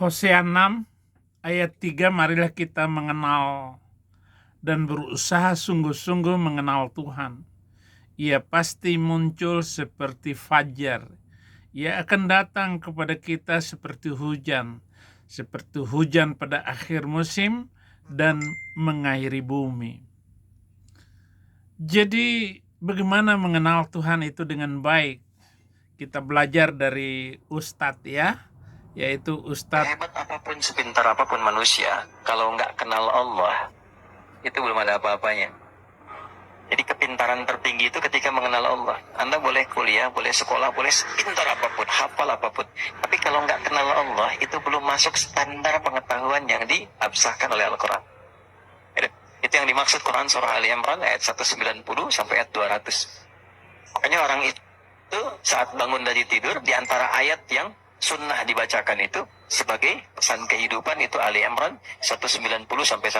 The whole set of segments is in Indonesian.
Hosea 6 ayat 3, marilah kita mengenal dan berusaha sungguh-sungguh mengenal Tuhan. Ia pasti muncul seperti fajar. Ia akan datang kepada kita seperti hujan pada akhir musim dan mengairi bumi. Jadi bagaimana mengenal Tuhan itu dengan baik? Kita belajar dari Ustadz yaitu Ustadz. Hebat apapun, sepintar apapun manusia, kalau nggak kenal Allah, itu belum ada apa-apanya. Jadi kepintaran tertinggi itu ketika mengenal Allah. Anda boleh kuliah, boleh sekolah, boleh sepintar apapun, hafal apapun. Tapi kalau nggak kenal Allah, itu belum masuk standar pengetahuan yang diabsahkan oleh Al-Quran. Itu yang dimaksud Quran surah Ali Imran ayat 190 sampai ayat 200. Makanya orang itu saat bangun dari tidur, di antara ayat yang sunnah dibacakan itu sebagai pesan kehidupan itu Ali Imran 190 sampai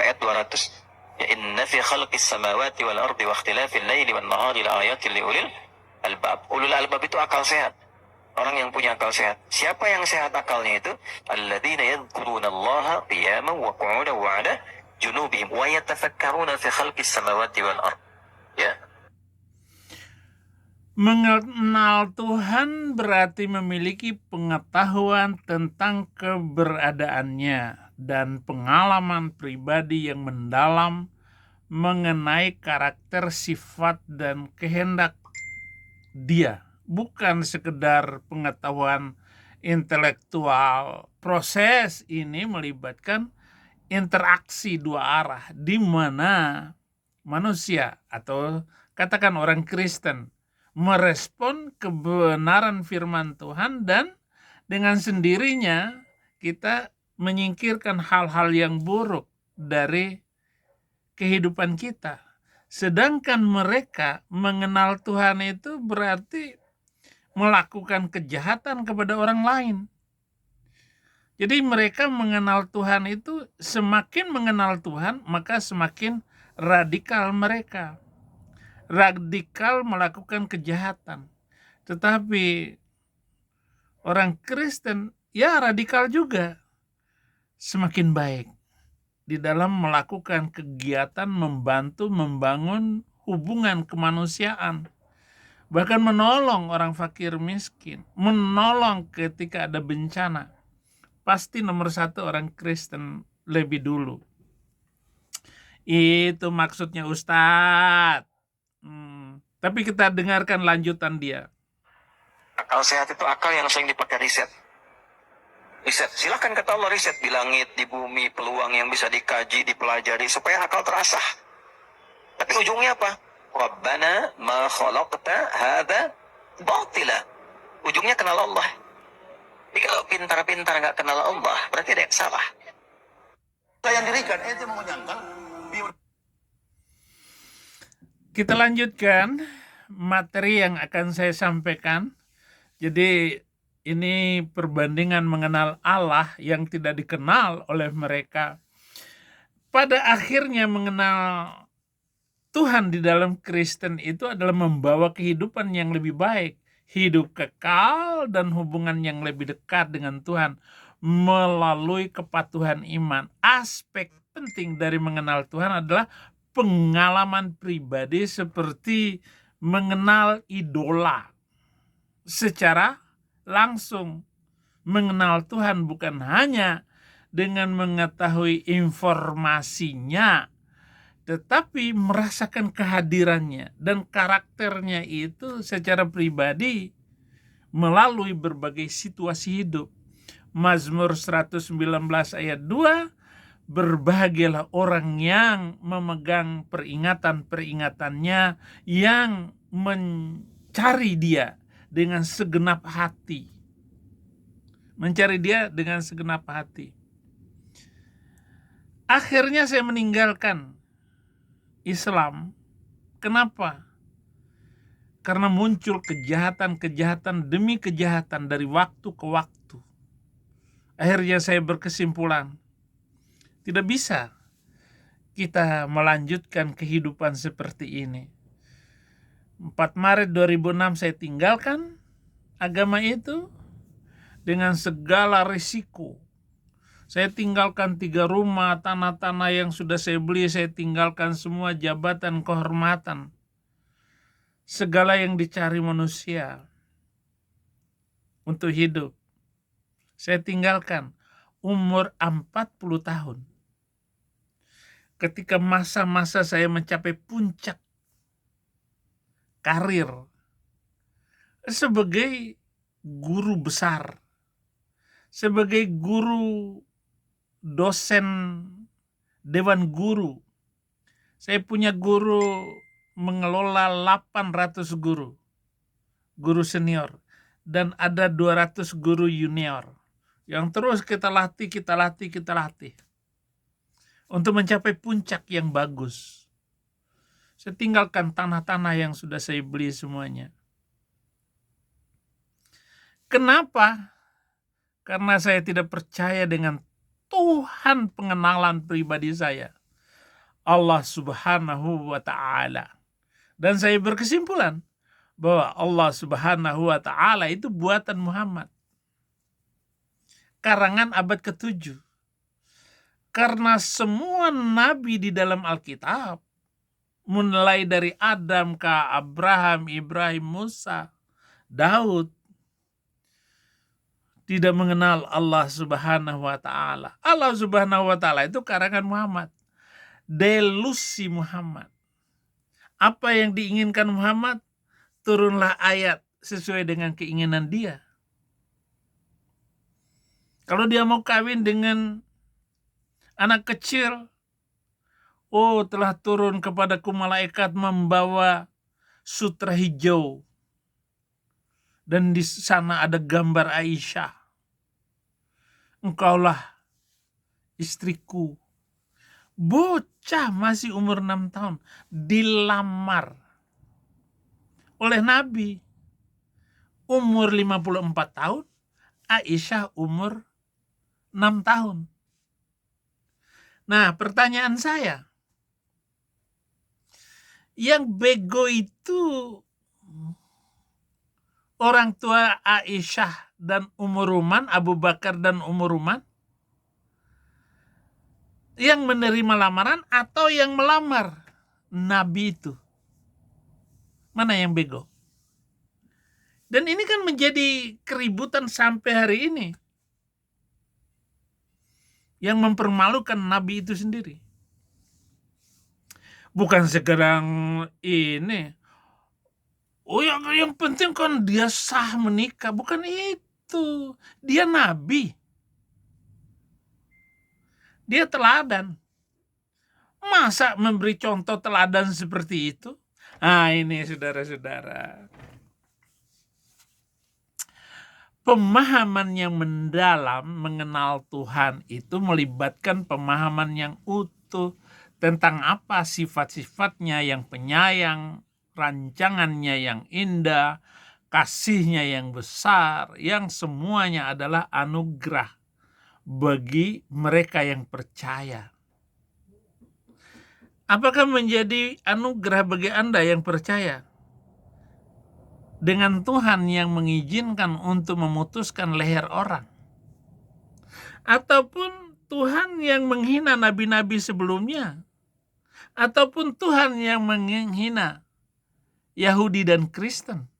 ayat 200. Ya inna fi khalqis samawati wal ardi wa ikhtilafil laili wan nahari la ayatin li ulil albab. Ulul albab itu akal sehat. Orang yang punya akal sehat. Siapa yang sehat akalnya itu? Alladzina yadhkurunallaha qiyaman wa qu'udan wa 'ala junubihim wa yatafakkaruna fi khalqis samawati wal ardi. Ya. Mengenal Tuhan berarti memiliki pengetahuan tentang keberadaannya dan pengalaman pribadi yang mendalam mengenai karakter, sifat, dan kehendak Dia. Bukan sekedar pengetahuan intelektual. Proses ini melibatkan interaksi dua arah, di mana manusia atau katakan orang Kristen merespon kebenaran firman Tuhan, dan dengan sendirinya kita menyingkirkan hal-hal yang buruk dari kehidupan kita. Sedangkan mereka mengenal Tuhan itu berarti melakukan kejahatan kepada orang lain. Jadi mereka mengenal Tuhan itu, semakin mengenal Tuhan maka semakin radikal mereka. Radikal melakukan kejahatan. Tetapi orang Kristen radikal juga, semakin baik di dalam melakukan kegiatan membantu membangun hubungan kemanusiaan, bahkan menolong orang fakir miskin, menolong ketika ada bencana. Pasti nomor satu orang Kristen lebih dulu. Itu maksudnya Ustadz. Tapi kita dengarkan lanjutan dia. Akal sehat itu akal yang sering dipakai riset. Silakan kata Allah, riset di langit, di bumi, peluang yang bisa dikaji, dipelajari supaya akal terasah. Tapi ujungnya apa? Rabbana ma khalaqta hadza batila. Ujungnya kenal Allah. Jadi kalau pintar-pintar nggak kenal Allah, berarti ada yang salah. Yang dirikan, ente mau nyangkal. Kita lanjutkan materi yang akan saya sampaikan. Jadi ini perbandingan mengenal Allah yang tidak dikenal oleh mereka. Pada akhirnya mengenal Tuhan di dalam Kristen itu adalah membawa kehidupan yang lebih baik, hidup kekal dan hubungan yang lebih dekat dengan Tuhan melalui kepatuhan iman. Aspek penting dari mengenal Tuhan adalah pengalaman pribadi seperti mengenal idola secara langsung. Mengenal Tuhan bukan hanya dengan mengetahui informasinya, tetapi merasakan kehadirannya dan karakternya itu secara pribadi melalui berbagai situasi hidup. Mazmur 119 ayat 2, berbahagialah orang yang memegang peringatan-peringatannya, yang mencari dia dengan segenap hati. Mencari dia dengan segenap hati. Akhirnya saya meninggalkan Islam. Kenapa? Karena muncul kejahatan-kejahatan demi kejahatan dari waktu ke waktu. Akhirnya saya berkesimpulan, tidak bisa kita melanjutkan kehidupan seperti ini. 4 Maret 2006 saya tinggalkan agama itu, dengan segala risiko. Saya tinggalkan 3 rumah, tanah-tanah yang sudah saya beli, saya tinggalkan semua jabatan kehormatan. Segala yang dicari manusia untuk hidup. Saya tinggalkan umur 40 tahun. Ketika masa-masa saya mencapai puncak karir sebagai guru besar, sebagai guru dosen dewan guru. Saya punya guru mengelola 800 guru senior, dan ada 200 guru junior yang terus kita latih untuk mencapai puncak yang bagus. Saya tinggalkan tanah-tanah yang sudah saya beli semuanya. Kenapa? Karena saya tidak percaya dengan Tuhan pengenalan pribadi saya, Allah Subhanahu wa Ta'ala. Dan saya berkesimpulan bahwa Allah Subhanahu wa Ta'ala itu buatan Muhammad, karangan abad ke-7. Karena semua nabi di dalam Alkitab, mulai dari Adam ke Abraham, Ibrahim, Musa, Daud, tidak mengenal Allah Subhanahu wa Ta'ala. Allah Subhanahu wa Ta'ala itu karangan Muhammad, delusi Muhammad. Apa yang diinginkan Muhammad, turunlah ayat sesuai dengan keinginan dia. Kalau dia mau kawin dengan anak kecil, telah turun kepadaku malaikat membawa sutra hijau, dan di sana ada gambar Aisyah. Engkaulah istriku. Bocah masih umur 6 tahun dilamar oleh Nabi. Umur 54 tahun, Aisyah umur 6 tahun. Nah, pertanyaan saya, yang bego itu orang tua Aisyah dan Ruman, Abu Bakar dan Ruman, yang menerima lamaran atau yang melamar Nabi itu? Mana yang bego? Dan ini kan menjadi keributan sampai hari ini, yang mempermalukan Nabi itu sendiri. Bukan sekarang ini, yang penting kan dia sah menikah. Bukan itu. Dia Nabi. Dia teladan. Masa memberi contoh teladan seperti itu? Ini saudara-saudara, pemahaman yang mendalam mengenal Tuhan itu melibatkan pemahaman yang utuh tentang apa sifat-sifatnya yang penyayang, rancangannya yang indah, kasihnya yang besar, yang semuanya adalah anugerah bagi mereka yang percaya. Apakah menjadi anugerah bagi Anda yang percaya dengan Tuhan yang mengizinkan untuk memutuskan leher orang? Ataupun Tuhan yang menghina nabi-nabi sebelumnya? Ataupun Tuhan yang menghina Yahudi dan Kristen?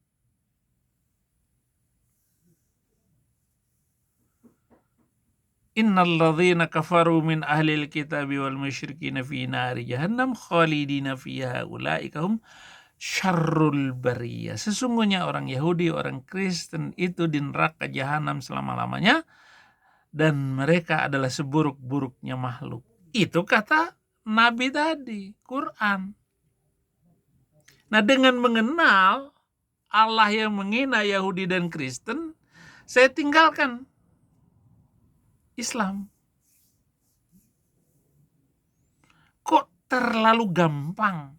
Innal ladzina kafaru min ahlil kitabi wal musyrikina fi nari jahannam khalidina fiha ulaika hum syarrul bariyah. Sesungguhnya orang Yahudi, orang Kristen itu di neraka jahanam selama-lamanya, dan mereka adalah seburuk-buruknya makhluk. Itu kata Nabi tadi, Quran. Nah, dengan mengenal Allah yang menghina Yahudi dan Kristen, saya tinggalkan Islam. Kok terlalu gampang?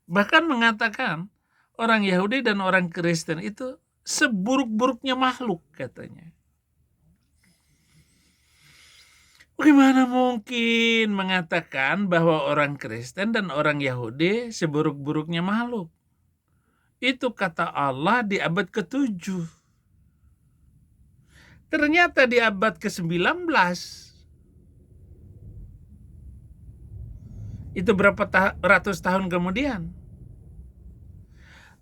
Bahkan mengatakan orang Yahudi dan orang Kristen itu seburuk-buruknya makhluk, katanya. Bagaimana mungkin mengatakan bahwa orang Kristen dan orang Yahudi seburuk-buruknya makhluk? Itu kata Allah di abad ke-7. Ternyata di abad ke-19, itu berapa ratus tahun kemudian,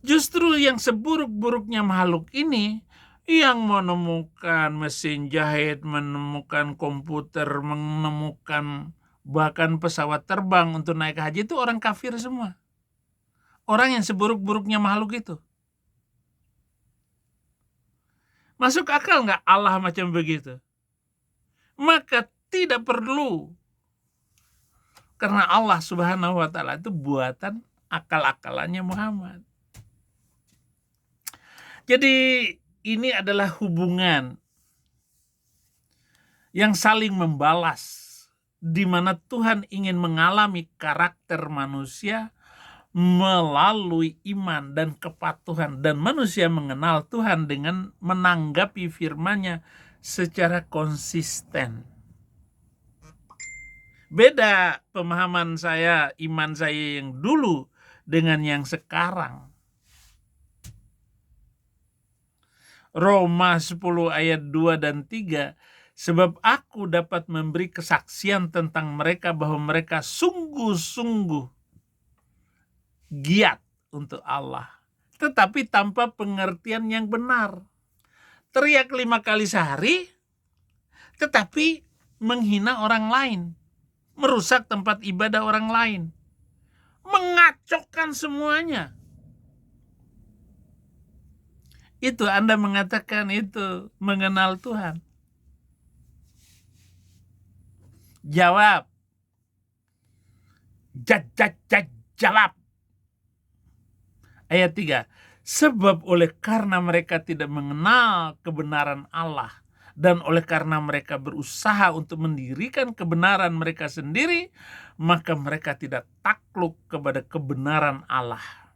justru yang seburuk-buruknya makhluk ini yang menemukan mesin jahit, menemukan komputer, menemukan bahkan pesawat terbang untuk naik haji, itu orang kafir semua. Orang yang seburuk-buruknya makhluk itu. Masuk akal nggak Allah macam begitu? Maka tidak perlu. Karena Allah Subhanahu wa Ta'ala itu buatan akal-akalannya Muhammad. Jadi ini adalah hubungan yang saling membalas, di mana Tuhan ingin mengalami karakter manusia melalui iman dan kepatuhan, dan manusia mengenal Tuhan dengan menanggapi firman-Nya secara konsisten. Beda pemahaman saya, iman saya yang dulu dengan yang sekarang. Roma 10 ayat 2 dan 3, sebab aku dapat memberi kesaksian tentang mereka bahwa mereka sungguh-sungguh giat untuk Allah, tetapi tanpa pengertian yang benar. Teriak 5 kali sehari, tetapi menghina orang lain, merusak tempat ibadah orang lain, mengacaukan semuanya. Itu Anda mengatakan itu mengenal Tuhan? Jawab. Jawab. Ayat 3. Sebab oleh karena mereka tidak mengenal kebenaran Allah, dan oleh karena mereka berusaha untuk mendirikan kebenaran mereka sendiri, maka mereka tidak takluk kepada kebenaran Allah.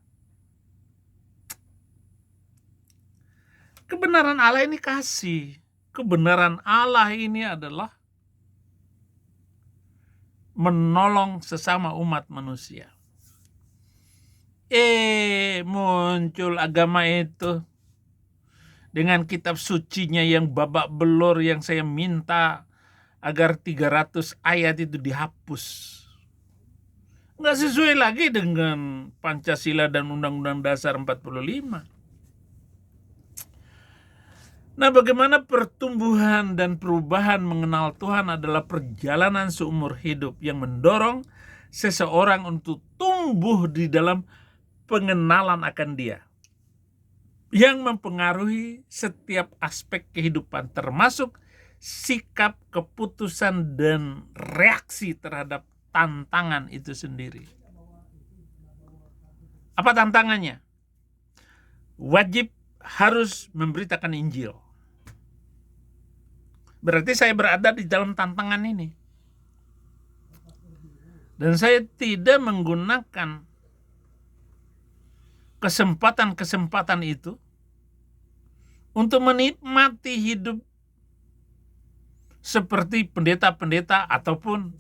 Kebenaran Allah ini kasih. Kebenaran Allah ini adalah menolong sesama umat manusia. Muncul agama itu dengan kitab sucinya yang babak belur, yang saya minta agar 300 ayat itu dihapus. Nggak sesuai lagi dengan Pancasila dan Undang-Undang Dasar 45. Nah, bagaimana pertumbuhan dan perubahan mengenal Tuhan adalah perjalanan seumur hidup yang mendorong seseorang untuk tumbuh di dalam pengenalan akan Dia, yang mempengaruhi setiap aspek kehidupan, termasuk sikap, keputusan, dan reaksi terhadap tantangan itu sendiri. Apa tantangannya? Wajib harus memberitakan Injil. Berarti saya berada di dalam tantangan ini. Dan saya tidak menggunakan kesempatan-kesempatan itu untuk menikmati hidup seperti pendeta-pendeta ataupun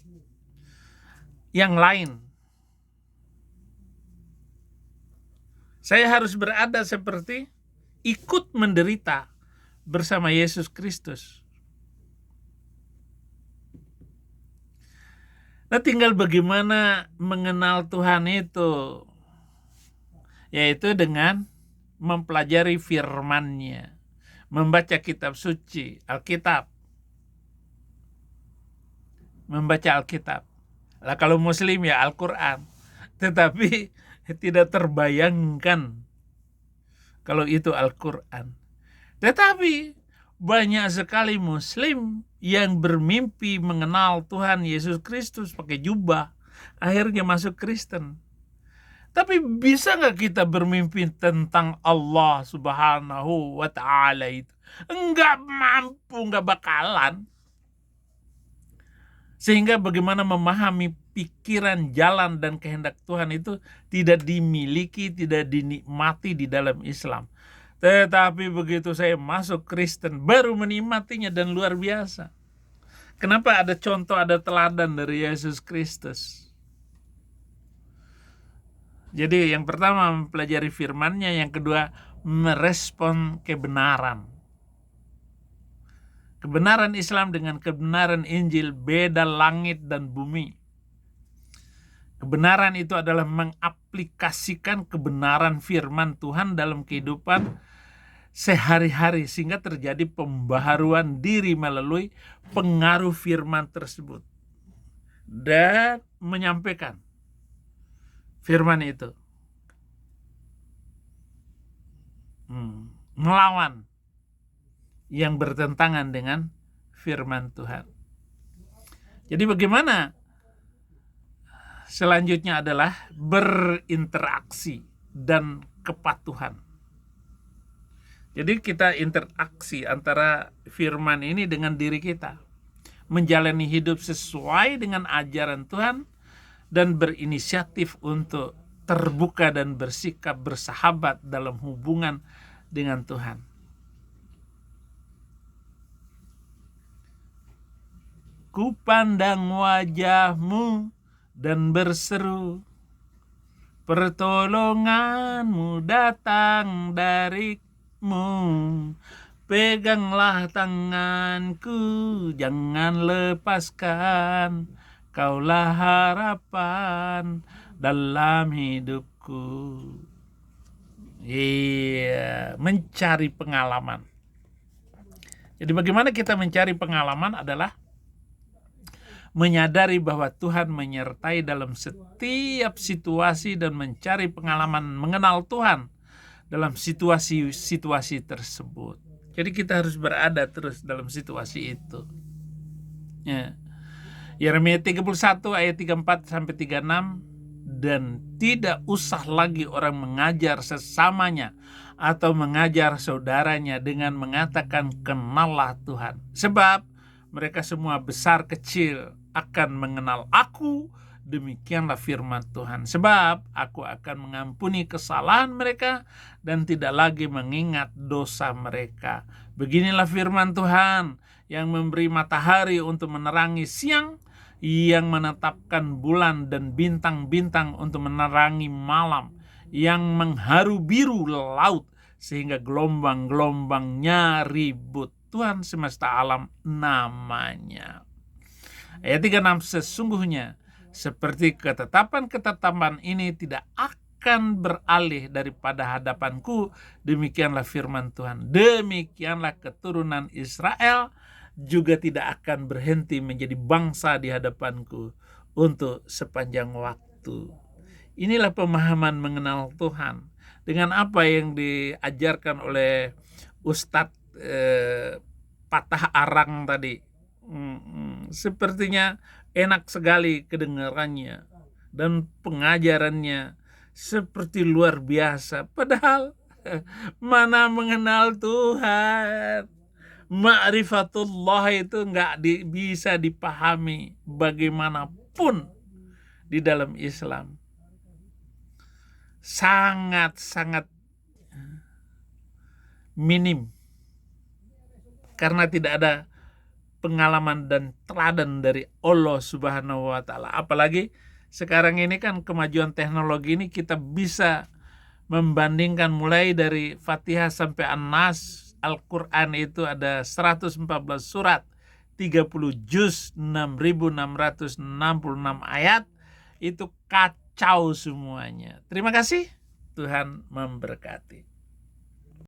yang lain. Saya harus berada seperti ikut menderita bersama Yesus Kristus. Nah, tinggal bagaimana mengenal Tuhan itu, yaitu dengan mempelajari firman-Nya, membaca kitab suci, Alkitab. Membaca Alkitab. Lah kalau Muslim ya Al-Quran. Tetapi tidak terbayangkan kalau itu Al-Quran. Tetapi banyak sekali Muslim yang bermimpi mengenal Tuhan Yesus Kristus pakai jubah, akhirnya masuk Kristen. Tapi bisa nggak kita bermimpi tentang Allah Subhanahu wa Ta'ala itu? Enggak mampu, enggak bakalan. Sehingga bagaimana memahami pikiran, jalan, dan kehendak Tuhan itu tidak dimiliki, tidak dinikmati di dalam Islam. Tetapi begitu saya masuk Kristen, baru menikmatinya dan luar biasa. Kenapa? Ada contoh, ada teladan dari Yesus Kristus. Jadi yang pertama mempelajari firman-Nya, yang kedua merespon kebenaran. Kebenaran Islam dengan kebenaran Injil beda langit dan bumi. Kebenaran itu adalah mengaplikasikan kebenaran firman Tuhan dalam kehidupan sehari-hari sehingga terjadi pembaharuan diri melalui pengaruh firman tersebut dan menyampaikan firman itu, melawan yang bertentangan dengan firman Tuhan. Jadi bagaimana? Selanjutnya adalah berinteraksi dan kepatuhan. Jadi kita interaksi antara firman ini dengan diri kita, menjalani hidup sesuai dengan ajaran Tuhan dan berinisiatif untuk terbuka dan bersikap bersahabat dalam hubungan dengan Tuhan. Ku pandang wajahmu dan berseru, pertolonganmu datang darimu. Peganglah tanganku, jangan lepaskan, kaulah harapan dalam hidupku. Iya, mencari pengalaman. Jadi bagaimana kita mencari pengalaman adalah menyadari bahwa Tuhan menyertai dalam setiap situasi dan mencari pengalaman mengenal Tuhan dalam situasi-situasi tersebut. Jadi kita harus berada terus dalam situasi itu. Ya. Yeremia 31 ayat 34 sampai 36, dan tidak usah lagi orang mengajar sesamanya atau mengajar saudaranya dengan mengatakan kenallah Tuhan, sebab mereka semua besar kecil akan mengenal aku, demikianlah firman Tuhan. Sebab aku akan mengampuni kesalahan mereka dan tidak lagi mengingat dosa mereka. Beginilah firman Tuhan yang memberi matahari untuk menerangi siang, yang menetapkan bulan dan bintang-bintang untuk menerangi malam, yang mengharu biru laut sehingga gelombang-gelombangnya ribut. Tuhan semesta alam namanya. Ayat 36, sesungguhnya seperti ketetapan-ketetapan ini tidak akan beralih daripada hadapanku, demikianlah firman Tuhan. Demikianlah keturunan Israel juga tidak akan berhenti menjadi bangsa di hadapanku untuk sepanjang waktu. Inilah pemahaman mengenal Tuhan. Dengan apa yang diajarkan oleh Ustadz Patah Arang tadi, sepertinya enak sekali kedengarannya dan pengajarannya seperti luar biasa. Padahal mana mengenal Tuhan. Ma'rifatullah itu nggak bisa dipahami bagaimanapun di dalam Islam. Sangat-sangat minim. Karena tidak ada pengalaman dan teladan dari Allah Subhanahu wa Ta'ala. Apalagi sekarang ini kan kemajuan teknologi ini, kita bisa membandingkan mulai dari Fatihah sampai An-Nas. Al-Quran itu ada 114 surat, 30 juz, 6.666 ayat. Itu kacau semuanya. Terima kasih. Tuhan memberkati.